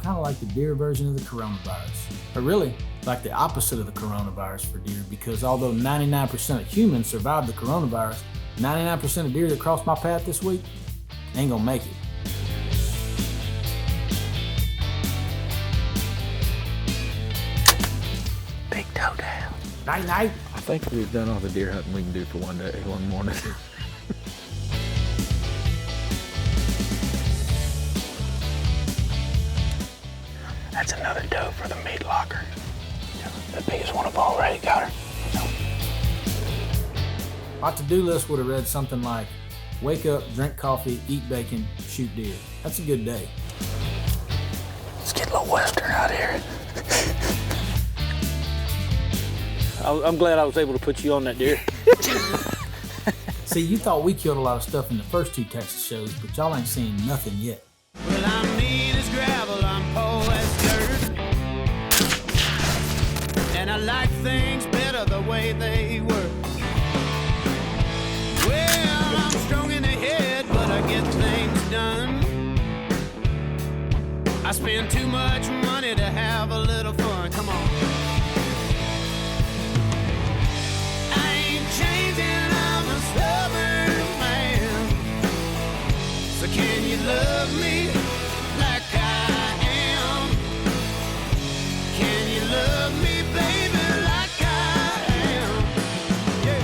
kind of like the deer version of the coronavirus. Or really, like the opposite of the coronavirus for deer, because although 99% of humans survived the coronavirus, 99% of deer that crossed my path this week ain't gonna make it. Big toe down. Night night. I think we've done all the deer hunting we can do for one day, one morning. That's another doe for the meat locker. The biggest one of all, right? Got her. My to-do list would have read something like, wake up, drink coffee, eat bacon, shoot deer. That's a good day. Let's get a little western out here. I'm glad I was able to put you on that deer. See, you thought we killed a lot of stuff in the first 2 Texas shows, but y'all ain't seen nothing yet. Well, I'm mean as gravel, I'm poor as dirt. And I like things better the way they were. Well, I'm strong in the head, but I get things done. I spend too much money to have a little fun. Come on. I ain't changing, I'm a stubborn man. So can you love me like I am? Can you love me, baby, like I am? Yeah.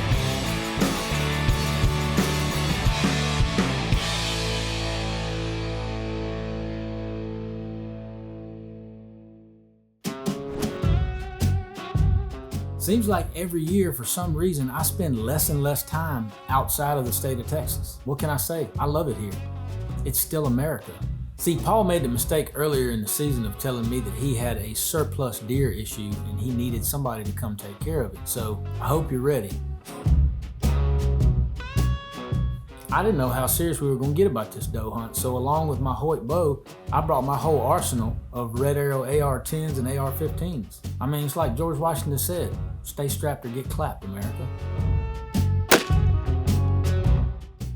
Seems like every year, for some reason, I spend less and less time outside of the state of Texas. What can I say? I love it here. It's still America. See, Paul made the mistake earlier in the season of telling me that he had a surplus deer issue and he needed somebody to come take care of it. So I hope you're ready. I didn't know how serious we were going to get about this doe hunt, so along with my Hoyt bow, I brought my whole arsenal of Red Arrow AR-10s and AR-15s. I mean, it's like George Washington said, stay strapped or get clapped, America.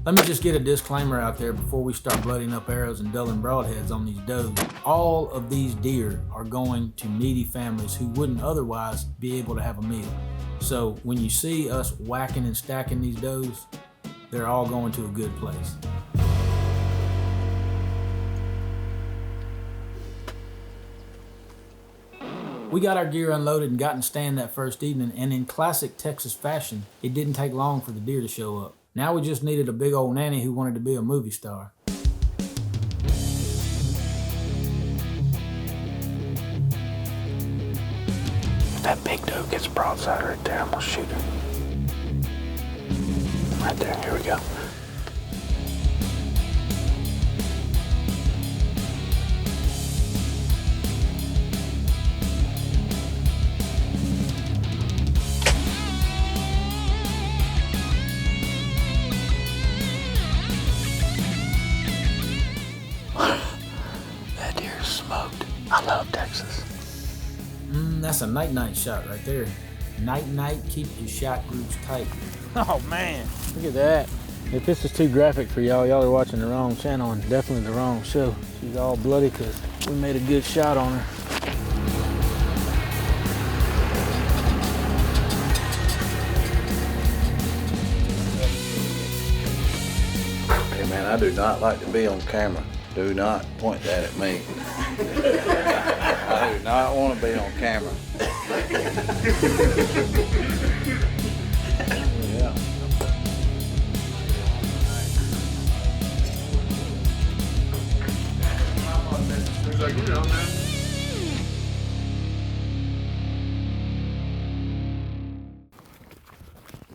Let me just get a disclaimer out there before we start blooding up arrows and dulling broadheads on these does. All of these deer are going to needy families who wouldn't otherwise be able to have a meal. So when you see us whacking and stacking these does, they're all going to a good place. We got our gear unloaded and got in stand that first evening, and in classic Texas fashion, it didn't take long for the deer to show up. Now we just needed a big old nanny who wanted to be a movie star. If that big doe gets broadside right there, I'm gonna shoot her. Right there, here we go. That deer is smoked. I love Texas. That's a night-night shot right there. Night-night, keep your shot groups tight. Oh man, look at that. If this is too graphic for y'all are watching the wrong channel and definitely the wrong show. She's all bloody because we made a good shot on her. Hey man, I do not like to be on camera. Do not point that at me. I do not want to be on camera. Yeah.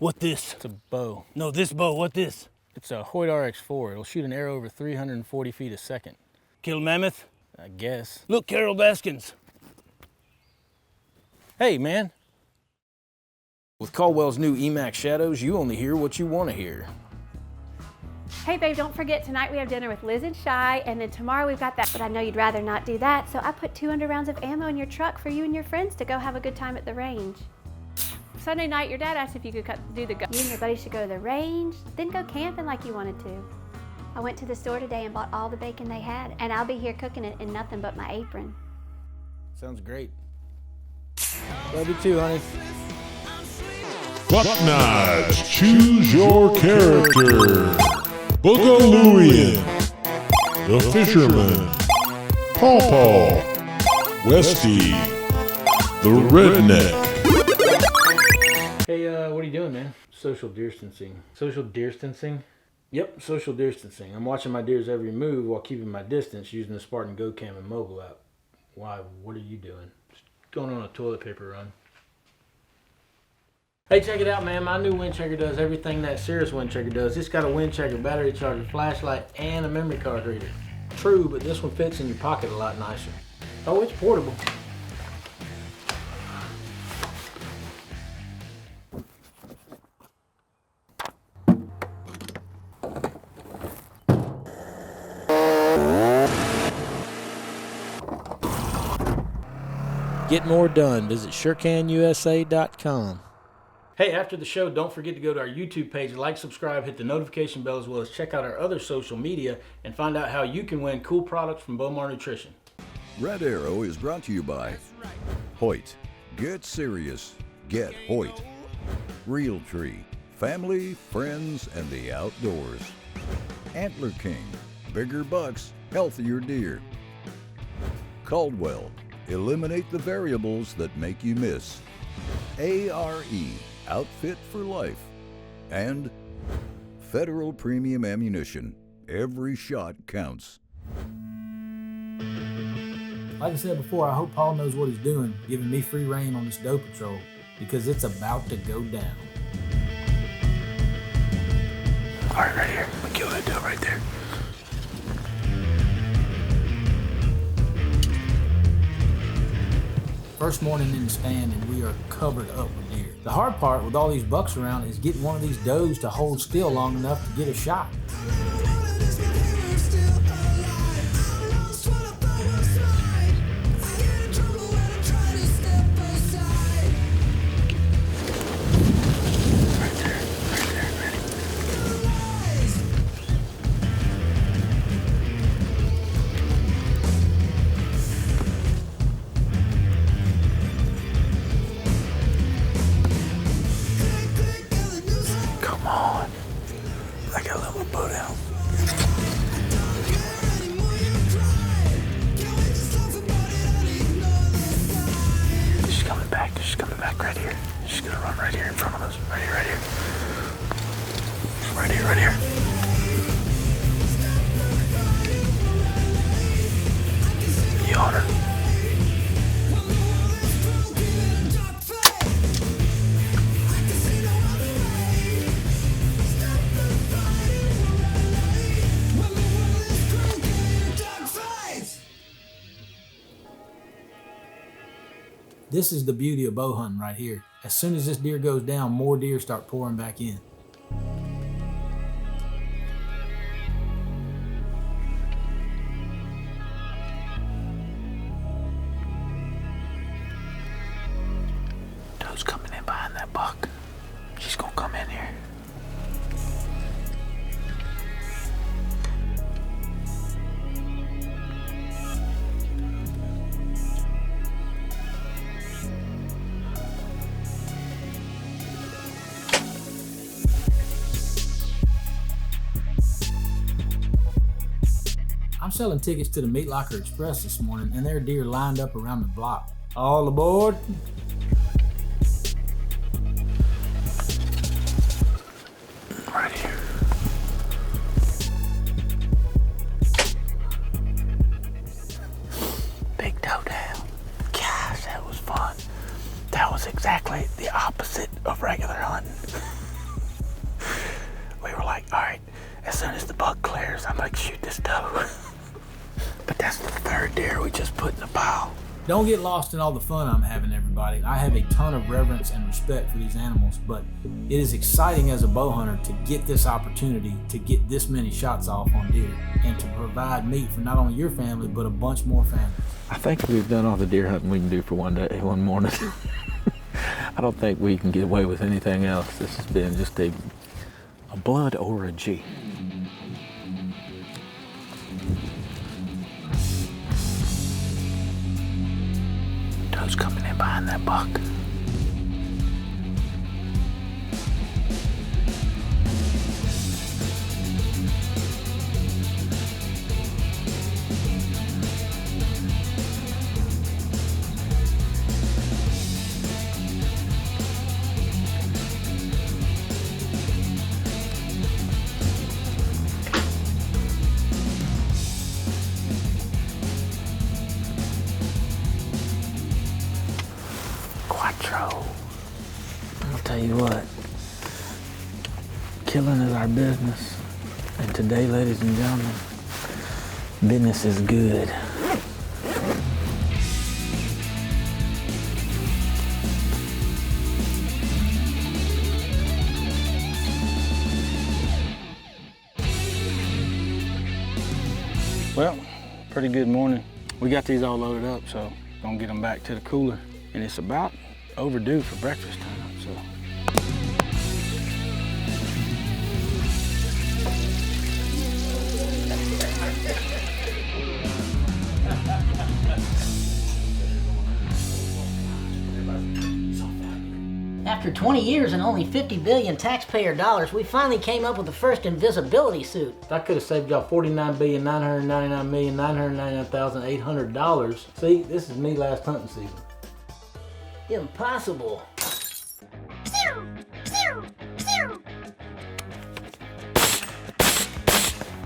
What this? It's a bow. No, this bow, what this? It's a Hoyt RX-4. It'll shoot an arrow over 340 feet a second. Kill mammoth? I guess. Look, Carol Baskins. Hey, man. With Caldwell's new EMAX Shadows, you only hear what you want to hear. Hey babe, don't forget tonight we have dinner with Liz and Shy, and then tomorrow we've got that, but I know you'd rather not do that, so I put 200 rounds of ammo in your truck for you and your friends to go have a good time at the range. Sunday night, your dad asked if you could do the go. You and your buddies should go to the range, then go camping like you wanted to. I went to the store today and bought all the bacon they had, and I'll be here cooking it in nothing but my apron. Sounds great. Love you too, honey. Buck Knives, choose your character. Boogalooian, the Fisherman, Paw Paw, Westy, the Redneck. Hey, what are you doing, man? Social distancing. Social distancing? Yep, social distancing. I'm watching my deer's every move while keeping my distance using the Spartan GoCam and mobile app. Why? What are you doing? Just going on a toilet paper run. Hey, check it out, man. My new wind checker does everything that Cirrus wind checker does. It's got a wind checker, battery charger, flashlight, and a memory card reader. True, but this one fits in your pocket a lot nicer. Oh, it's portable. Get more done. Visit surecanusa.com. Hey, after the show, don't forget to go to our YouTube page, like, subscribe, hit the notification bell, as well as check out our other social media and find out how you can win cool products from Bomar Nutrition. Red Arrow is brought to you by Hoyt. Get serious. Get Hoyt. Realtree. Family, friends, and the outdoors. Antler King. Bigger bucks, healthier deer. Caldwell. Eliminate the variables that make you miss. ARE, Outfit for Life. And Federal Premium Ammunition. Every shot counts. Like I said before, I hope Paul knows what he's doing, giving me free reign on this doe patrol, because it's about to go down. All right, right here. We kill that doe right there. First morning in the stand and we are covered up with deer. The hard part with all these bucks around is getting one of these does to hold still long enough to get a shot. She's coming back right here. She's gonna run right here in front of us. Right here, right here. Right here, right here. You on her? This is the beauty of bow hunting right here. As soon as this deer goes down, more deer start pouring back in. Doe's coming in behind that buck. She's gonna come in here. I'm selling tickets to the Meat Locker Express this morning, and there are deer lined up around the block. All aboard. Right here. Big doe down. Gosh, that was fun. That was exactly the opposite of regular hunting. We were like, all right, as soon as the buck clears, I'm gonna shoot this doe. But that's the third deer we just put in the pile. Don't get lost in all the fun I'm having, everybody. I have a ton of reverence and respect for these animals, but it is exciting as a bow hunter to get this opportunity to get this many shots off on deer and to provide meat for not only your family, but a bunch more families. I think we've done all the deer hunting we can do for one day, one morning. I don't think we can get away with anything else. This has been just a blood orgy. who's coming in behind that buck. I'll tell you what, killing is our business. And today, ladies and gentlemen, business is good. Well, pretty good morning. We got these all loaded up, so gonna get them back to the cooler. And it's about overdue for breakfast time, so. After 20 years and only 50 billion taxpayer dollars, we finally came up with the first invisibility suit. That could have saved y'all $49,999,999,800. See, this is me last hunting season. Impossible.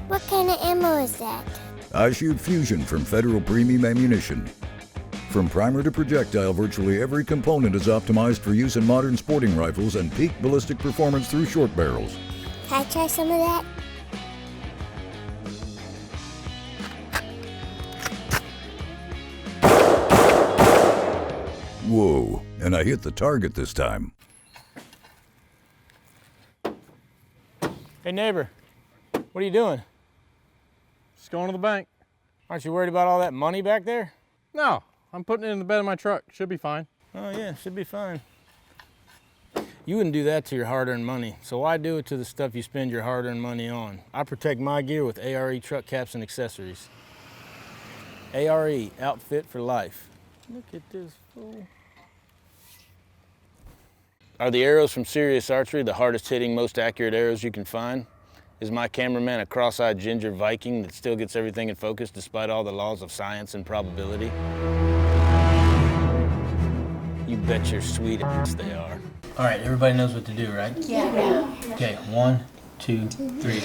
What kind of ammo is that? I shoot Fusion from Federal Premium Ammunition. From primer to projectile, virtually every component is optimized for use in modern sporting rifles and peak ballistic performance through short barrels. Can I try some of that? Whoa, and I hit the target this time. Hey neighbor, what are you doing? Just going to the bank. Aren't you worried about all that money back there? No, I'm putting it in the bed of my truck. Should be fine. Oh yeah, should be fine. You wouldn't do that to your hard-earned money, so why do it to the stuff you spend your hard-earned money on? I protect my gear with ARE truck caps and accessories. ARE, outfit for life. Look at this fool. Are the arrows from Serious Archery the hardest hitting, most accurate arrows you can find? Is my cameraman a cross-eyed ginger Viking that still gets everything in focus despite all the laws of science and probability? You bet your sweet ass they are. All right, everybody knows what to do, right? Yeah. Okay, 1, 2, 3.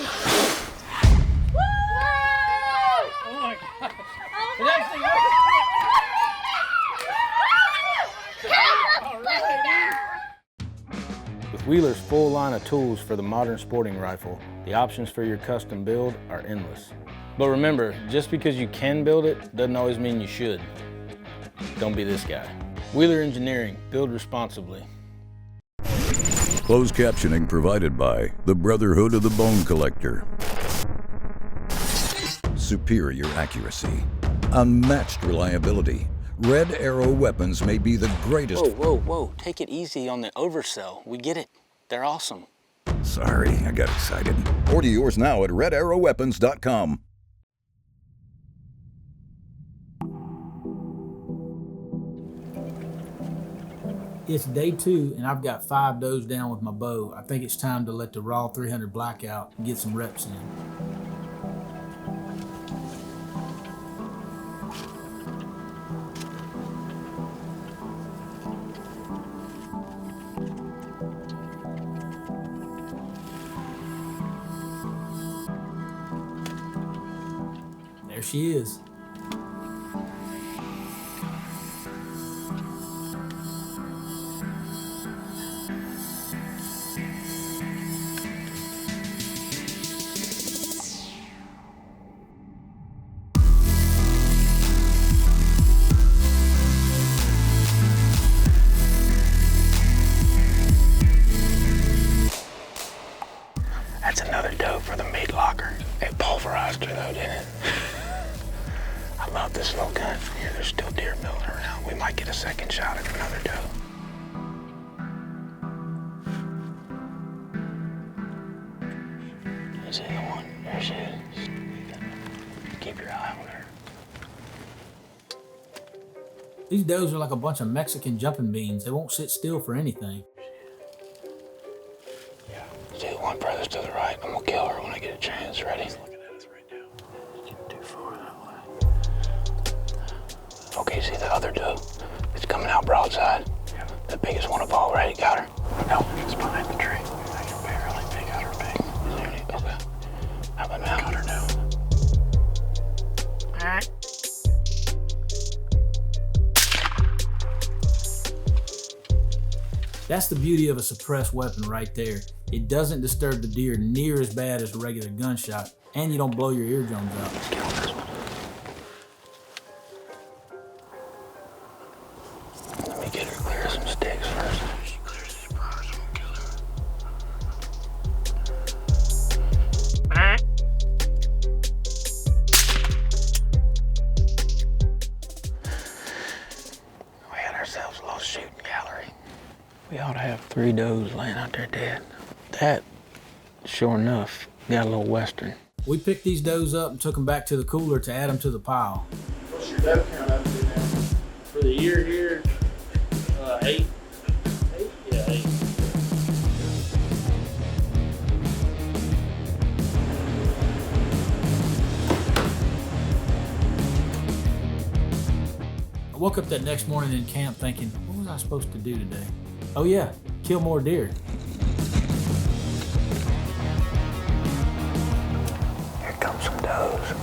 With Wheeler's full line of tools for the modern sporting rifle, the options for your custom build are endless. But remember, just because you can build it doesn't always mean you should. Don't be this guy. Wheeler Engineering, build responsibly. Closed captioning provided by the Brotherhood of the Bone Collector. Superior accuracy, unmatched reliability. Red Arrow weapons may be the greatest. Whoa, take it easy on the oversell. We get it. They're awesome. Sorry, I got excited. Order yours now at redarrowweapons.com. It's day 2 and I've got 5 does down with my bow. I think it's time to let the raw 300 blackout and get some reps in. There she is. That's another doe for the meat locker. It pulverized her though, didn't it? I love this little gun. Here, there's still deer milling around. We might get a second shot at another doe. Is it the one? There she is. Keep your eye on her. These does are like a bunch of Mexican jumping beans. They won't sit still for anything. Yeah. See the one furthest to the right? I'm gonna kill her when I get a chance. Ready? He's looking at us right now. Getting too far that way. Okay, see the other doe? It's coming out broadside. Yeah. The biggest one of all, right? Got her? No, it's behind the tree. I can barely pick out her big. Is there any? Okay. How about now? Got her now. All right. That's the beauty of a suppressed weapon right there. It doesn't disturb the deer near as bad as a regular gunshot, and you don't blow your eardrums out. Let's kill this one. Let me get her clear of some sticks first. She clears these bars, I'm gonna kill her. We had ourselves a little shooting gallery. We ought to have 3 does laying out there dead. That, sure enough, got a little western. We picked these does up and took them back to the cooler to add them to the pile. What's your doe count up to now? For the year here, 8. 8? Yeah, 8. I woke up that next morning in camp thinking, what was I supposed to do today? Oh yeah, kill more deer. Here comes some does.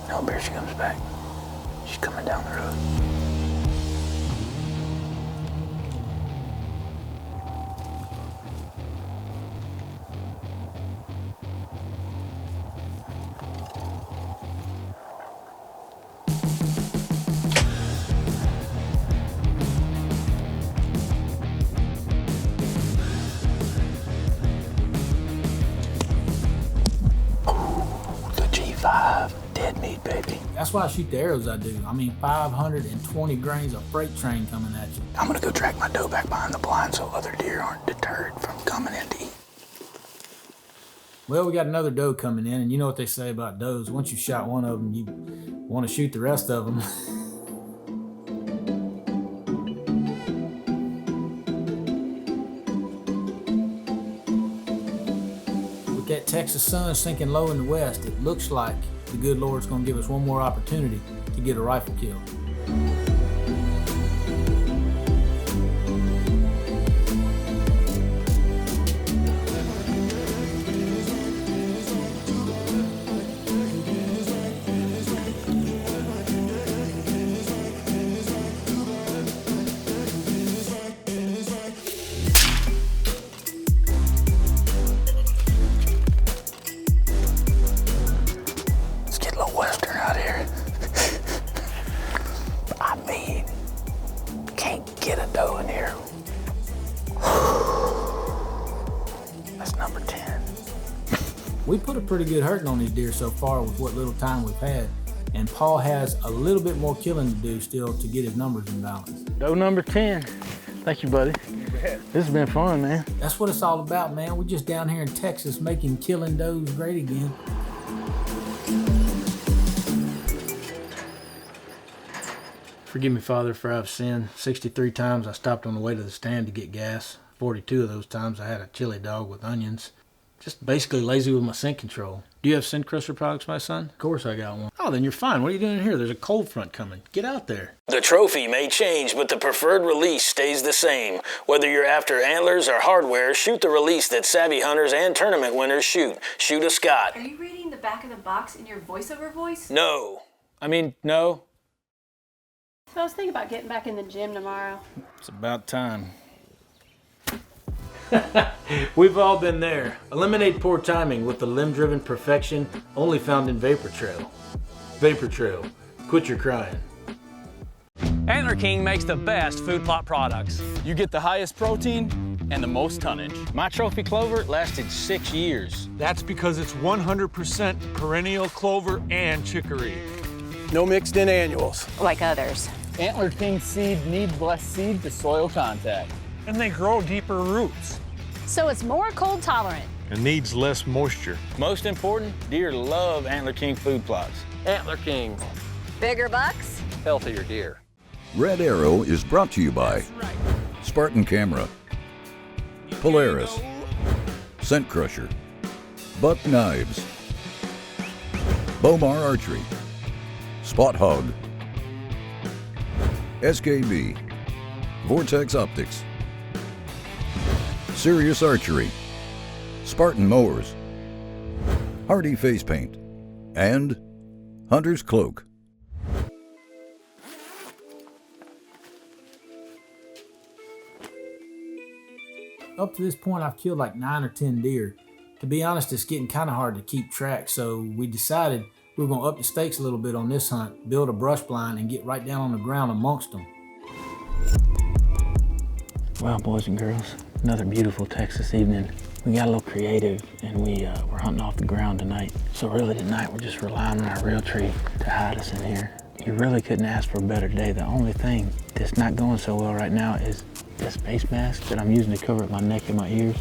No, here she comes back. She's coming down the road. Dead meat, baby. That's why I shoot the arrows I do. I mean, 520 grains of freight train coming at you. I'm gonna go drag my doe back behind the blind so other deer aren't deterred from coming in to eat. Well, we got another doe coming in, and you know what they say about does. Once you shot one of them, you want to shoot the rest of them. With that Texas sun sinking low in the west, it looks like the good Lord's going to give us one more opportunity to get a rifle kill. Get a doe in here. That's number 10. We put a pretty good hurting on these deer so far with what little time we've had, and Paul has a little bit more killing to do still to get his numbers in balance. Doe number 10. Thank you, buddy. This has been fun, man. That's what it's all about, man. We're just down here in Texas making killing does great again. Forgive me, Father, for I've sinned. 63 times I stopped on the way to the stand to get gas. 42 of those times I had a chili dog with onions. Just basically lazy with my scent control. Do you have scent crusher products, my son? Of course I got one. Oh, then you're fine. What are you doing here? There's a cold front coming. Get out there. The trophy may change, but the preferred release stays the same. Whether you're after antlers or hardware, shoot the release that savvy hunters and tournament winners shoot. Shoot a Scott. Are you reading the back of the box in your voiceover voice? No. No. So I was thinking about getting back in the gym tomorrow. It's about time. We've all been there. Eliminate poor timing with the limb-driven perfection only found in Vapor Trail. Vapor Trail. Quit your crying. Antler King makes the best food plot products. You get the highest protein and the most tonnage. My trophy clover lasted 6 years. That's because it's 100% perennial clover and chicory. No mixed in annuals. Like others. Antler King seed needs less seed to soil contact. and they grow deeper roots. So it's more cold tolerant. And needs less moisture. Most important, deer love Antler King food plots. Antler King. Bigger bucks. Healthier deer. Red Arrow is brought to you by Spartan Camera, Polaris, Scent Crusher, Buck Knives, Bomar Archery, Spot Hog, SKB, Vortex Optics, Sirius Archery, Spartan Mowers, Hardy Face Paint, and Hunter's Cloak. Up to this point, I've killed like 9 or 10 deer. To be honest, it's getting kind of hard to keep track, so we decided we were going to up the stakes a little bit on this hunt, build a brush blind, and get right down on the ground amongst them. Well, boys and girls, another beautiful Texas evening. We got a little creative and we're hunting off the ground tonight. So really tonight we're just relying on our reel tree to hide us in here. You really couldn't ask for a better day. The only thing that's not going so well right now is this face mask that I'm using to cover up my neck and my ears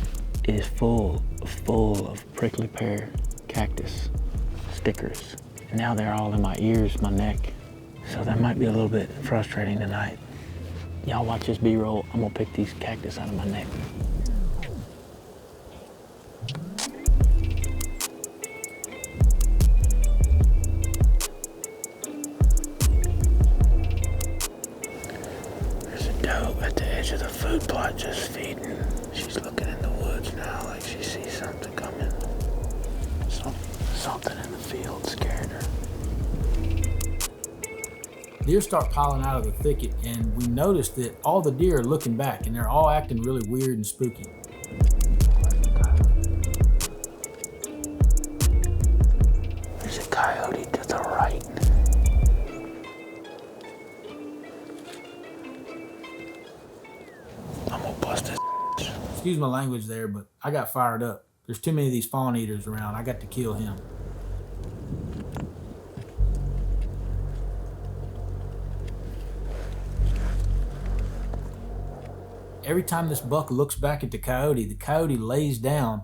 is full of prickly pear cactus stickers. Now they're all in my ears, my neck. So that might be a little bit frustrating tonight. Y'all watch this B-roll. I'm gonna pick these cactus out of my neck. There's a doe at the edge of the food plot just feeding. She's looking in the woods now like she sees something coming. Something in the field scared her. Deer start piling out of the thicket, and we noticed that all the deer are looking back, and they're all acting really weird and spooky. There's a coyote to the right. I'm gonna bust his. Excuse my language there, but I got fired up. There's too many of these fawn eaters around. I got to kill him. Every time this buck looks back at the coyote lays down,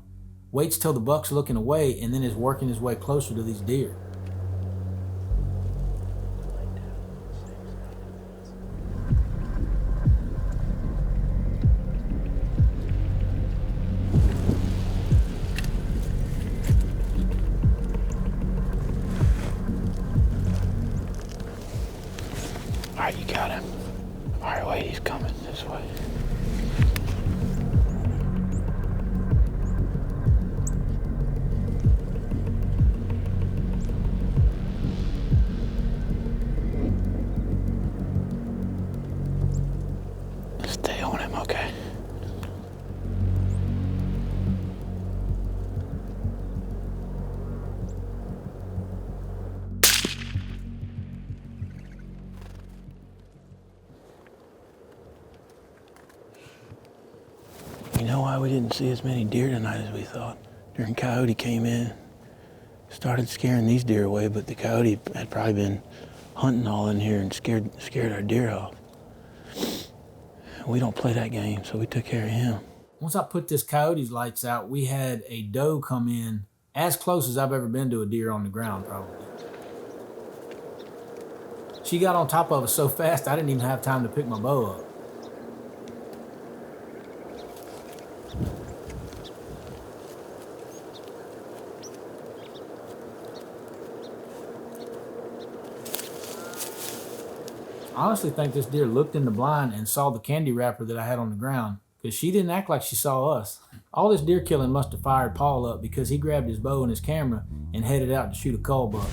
waits till the buck's looking away, and then is working his way closer to these deer. All right, you got him. All right, wait, he's coming this way. Stay on him, okay? You know why we didn't see as many deer tonight as we thought? During coyote came in, started scaring these deer away, but the coyote had probably been hunting all in here and scared our deer off. We don't play that game, so we took care of him. Once I put this coyote's lights out, we had a doe come in as close as I've ever been to a deer on the ground, probably. She got on top of us so fast I didn't even have time to pick my bow up. I honestly think this deer looked in the blind and saw the candy wrapper that I had on the ground, because she didn't act like she saw us. All this deer killing must have fired Paul up, because he grabbed his bow and his camera and headed out to shoot a cull buck.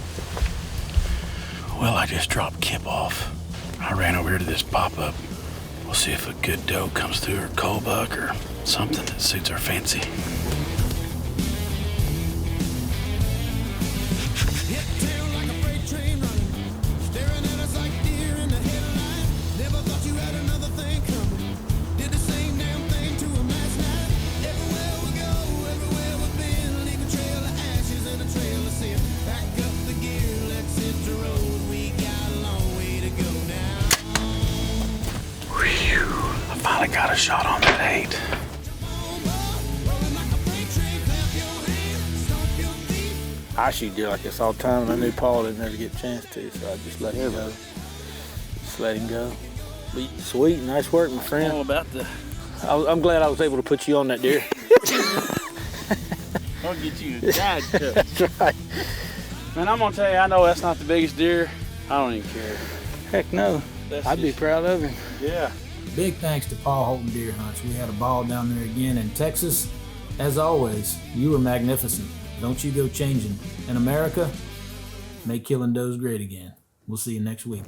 Well, I just dropped Kip off. I ran over here to this pop-up. We'll see if a good doe comes through, or cull buck, or something that suits our fancy. I got a shot on that 8. I shoot deer like this all the time, and I knew Paul didn't ever get a chance to, so I just let him go. Just let him go. But sweet, nice work, my friend. All about the... I'm glad I was able to put you on that deer. I'll get you a guide cup. That's right. Man, I'm gonna tell you, I know that's not the biggest deer. I don't even care. Heck no. I'd be proud of him. Yeah. Big thanks to Paul Holton Deer Hunts. We had a ball down there again in Texas. As always, you were magnificent. Don't you go changing. In America, make killing does great again. We'll see you next week.